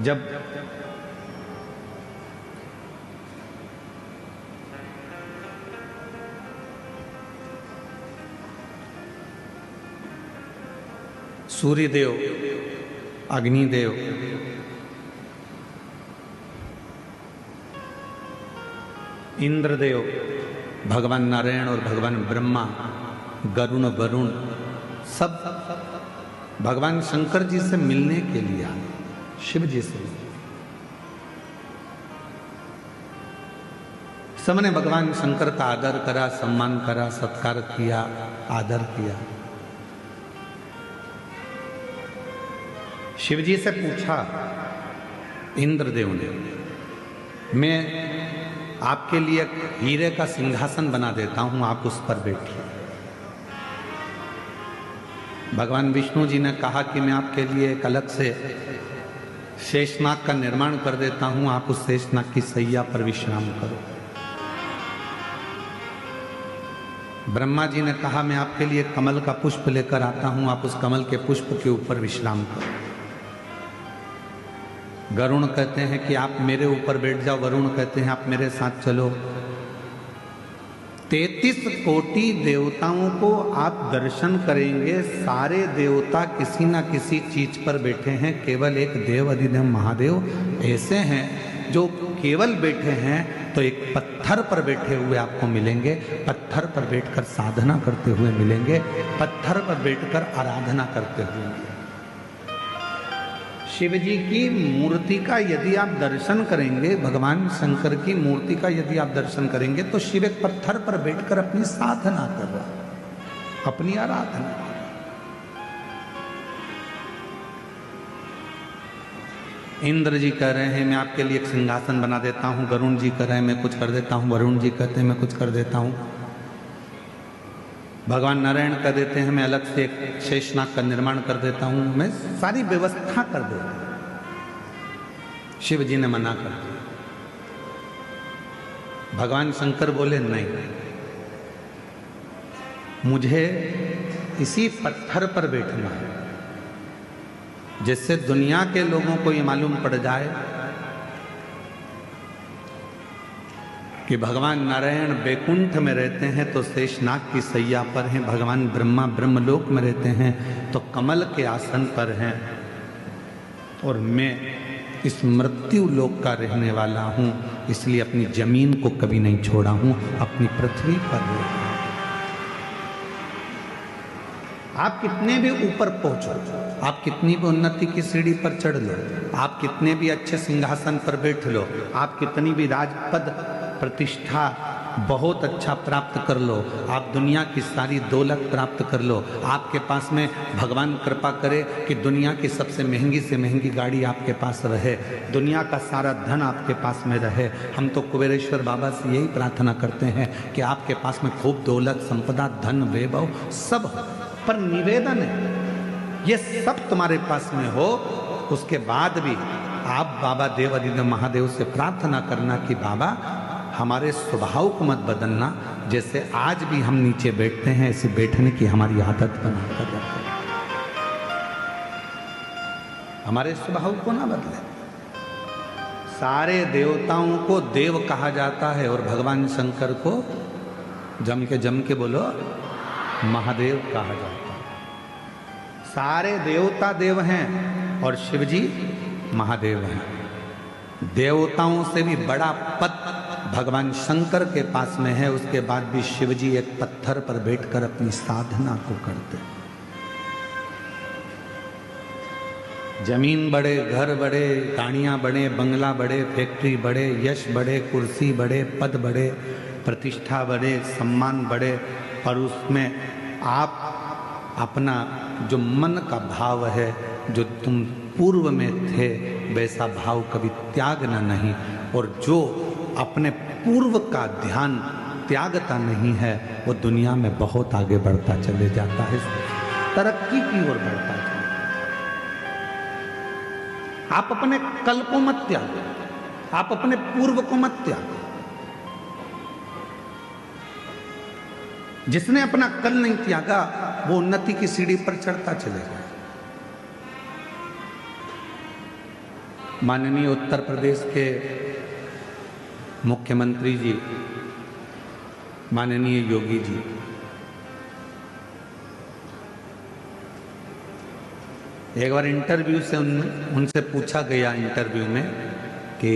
जब सूर्यदेव, अग्निदेव, इंद्रदेव, भगवान नारायण और भगवान ब्रह्मा, गरुण, वरुण सब भगवान शंकर जी से मिलने के लिए आए, शिव जी से। सबने भगवान शंकर का आदर करा, सम्मान करा, सत्कार किया, आदर किया। शिव जी से पूछा इंद्रदेव ने, मैं आपके लिए एक हीरे का सिंहासन बना देता हूं, आप उस पर बैठिए। भगवान विष्णु जी ने कहा कि मैं आपके लिए एक अलग से शेषनाग का निर्माण कर देता हूं, आप उस शेषनाग की सैया पर विश्राम करो। ब्रह्मा जी ने कहा मैं आपके लिए कमल का पुष्प लेकर आता हूं, आप उस कमल के पुष्प के ऊपर विश्राम करो। गरुण कहते हैं कि आप मेरे ऊपर बैठ जाओ, वरुण कहते हैं आप मेरे साथ चलो। 33 कोटि देवताओं को आप दर्शन करेंगे, सारे देवता किसी ना किसी चीज पर बैठे हैं, केवल एक देव अधिदेव महादेव ऐसे हैं जो केवल बैठे हैं तो एक पत्थर पर बैठे हुए आपको मिलेंगे, पत्थर पर बैठकर साधना करते हुए मिलेंगे, पत्थर पर बैठकर आराधना करते हुए मिलेंगे। शिव जी की मूर्ति का यदि आप दर्शन करेंगे, भगवान शंकर की मूर्ति का यदि आप दर्शन करेंगे तो शिव एक पत्थर पर बैठकर अपनी साधना कर रहा है, अपनी आराधना। इंद्र जी कह रहे हैं मैं आपके लिए एक सिंहासन बना देता हूं, गरुण जी कह रहे हैं मैं कुछ कर देता हूं, वरुण जी कहते हैं मैं कुछ कर देता हूं, भगवान नारायण कह देते हैं मैं अलग से एक शेषनाग का निर्माण कर देता हूं, मैं सारी व्यवस्था कर देता हूं। शिव जी ने मना कर दिया। भगवान शंकर बोले नहीं, मुझे इसी पत्थर पर बैठना है, जिससे दुनिया के लोगों को ये मालूम पड़ जाए कि भगवान नारायण बैकुंठ में रहते हैं तो शेषनाग की सैया पर हैं, भगवान ब्रह्मा ब्रह्मलोक में रहते हैं तो कमल के आसन पर हैं, और मैं इस मृत्यु लोक का रहने वाला हूं, इसलिए अपनी जमीन को कभी नहीं छोड़ा हूं, अपनी पृथ्वी पर रहता हूं। आप कितने भी ऊपर पहुंचो, आप कितनी भी उन्नति की सीढ़ी पर चढ़ लो, आप कितने भी अच्छे सिंहासन पर बैठ लो, आप कितनी भी राजपद प्रतिष्ठा बहुत अच्छा प्राप्त कर लो, आप दुनिया की सारी दौलत प्राप्त कर लो, आपके पास में भगवान कृपा करे कि दुनिया की सबसे महंगी से महंगी गाड़ी आपके पास रहे, दुनिया का सारा धन आपके पास में रहे। हम तो कुबेरेश्वर बाबा से यही प्रार्थना करते हैं कि आपके पास में खूब दौलत, संपदा, धन, वैभव सब हो, पर निवेदन है ये सब तुम्हारे पास में हो, उसके बाद भी आप बाबा देव अधिदेव महादेव से प्रार्थना करना कि बाबा हमारे स्वभाव को मत बदलना, जैसे आज भी हम नीचे बैठते हैं ऐसे बैठने की हमारी आदत बनाकर रखो, हमारे स्वभाव को ना बदले। सारे देवताओं को देव कहा जाता है और भगवान शंकर को जम के बोलो महादेव कहा जाता है। सारे देवता देव हैं और शिव जी महादेव हैं। देवताओं से भी बड़ा पद भगवान शंकर के पास में है, उसके बाद भी शिव जी एक पत्थर पर बैठकर अपनी साधना को करते। जमीन बड़े, घर बड़े, गाड़ियां बड़े, बंगला बड़े, फैक्ट्री बड़े, यश बड़े, कुर्सी बड़े, पद बड़े, प्रतिष्ठा बड़े, सम्मान बड़े, पर उसमें आप अपना जो मन का भाव है, जो तुम पूर्व में थे वैसा भाव कभी त्यागना नहीं, और जो अपने पूर्व का ध्यान त्यागता नहीं है वो दुनिया में बहुत आगे बढ़ता चले जाता है, तरक्की की ओर बढ़ता चले। आप अपने कल को मत त्यागो, आप अपने पूर्व को मत त्यागो। जिसने अपना कल नहीं त्यागा वो उन्नति की सीढ़ी पर चढ़ता चलेगा। माननीय उत्तर प्रदेश के मुख्यमंत्री जी माननीय योगी जी, एक बार इंटरव्यू से उनसे पूछा गया इंटरव्यू में कि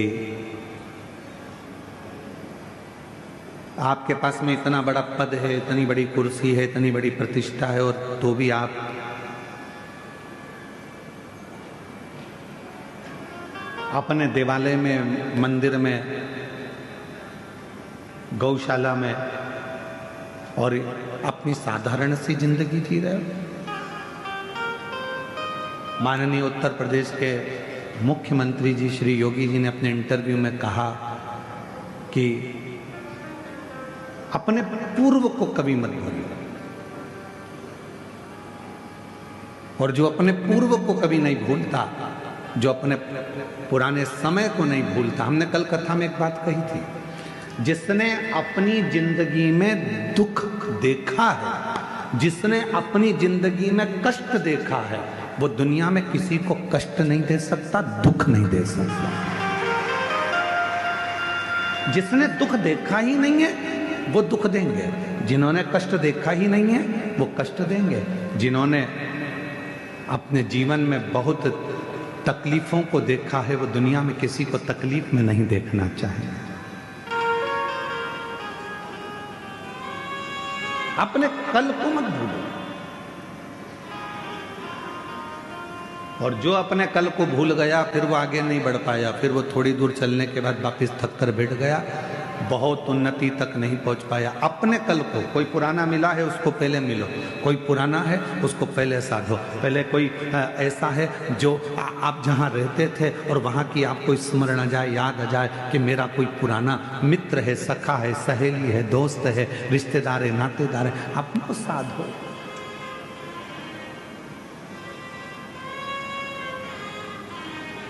आपके पास में इतना बड़ा पद है, इतनी बड़ी कुर्सी है, इतनी बड़ी प्रतिष्ठा है, और तो भी आप अपने देवालय में, मंदिर में, गौशाला में और अपनी साधारण सी जिंदगी जी रहे हो। माननीय उत्तर प्रदेश के मुख्यमंत्री जी श्री योगी जी ने अपने इंटरव्यू में कहा कि अपने पूर्व को कभी मत भूलिए, और जो अपने पूर्व को कभी नहीं भूलता, जो अपने पुराने समय को नहीं भूलता। हमने कल कथा में एक बात कही थी, जिसने अपनी जिंदगी में दुख देखा है, जिसने अपनी जिंदगी में कष्ट देखा है, वो दुनिया में किसी को कष्ट नहीं दे सकता, दुख नहीं दे सकता। जिसने दुख देखा ही नहीं है वो दुख देंगे, जिन्होंने कष्ट देखा ही नहीं है वो कष्ट देंगे, जिन्होंने अपने जीवन में बहुत तकलीफों को देखा है वो दुनिया में किसी को तकलीफ में नहीं देखना चाहेंगे। अपने कल को मत भूलो, और जो अपने कल को भूल गया फिर वो आगे नहीं बढ़ पाया, फिर वो थोड़ी दूर चलने के बाद वापस थक कर बैठ गया, बहुत उन्नति तक नहीं पहुंच पाया। अपने कल को, कोई पुराना मिला है उसको पहले मिलो, कोई पुराना है उसको पहले साधो। पहले कोई ऐसा है जो आप जहां रहते थे और वहां की आपको स्मरण आ जाए, याद आ जाए कि मेरा कोई पुराना मित्र है, सखा है, सहेली है, दोस्त है, रिश्तेदार है, नातेदार है, अपने साधो।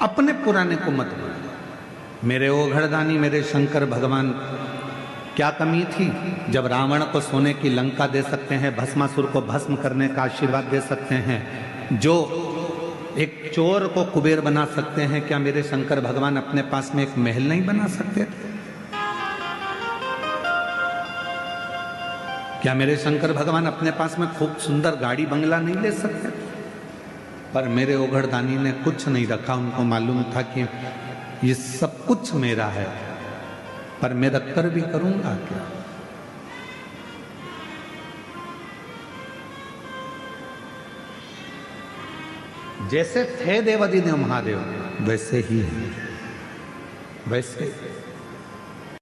अपने पुराने को मत भूलो। मेरे ओघड़दानी, मेरे शंकर भगवान, क्या कमी थी जब रावण को सोने की लंका दे सकते हैं, भस्मासुर को भस्म करने का आशीर्वाद दे सकते हैं, जो एक चोर को कुबेर बना सकते हैं, क्या मेरे शंकर भगवान अपने पास में एक महल नहीं बना सकते थे? क्या मेरे शंकर भगवान अपने पास में खूब सुंदर गाड़ी बंगला नहीं ले सकते थे? पर मेरे ओघड़दानी ने कुछ नहीं रखा। उनको मालूम था कि ये सब कुछ मेरा है, पर मैं रख कर भी करूंगा क्या? जैसे थे देवादिदेव महादेव वैसे ही है, वैसे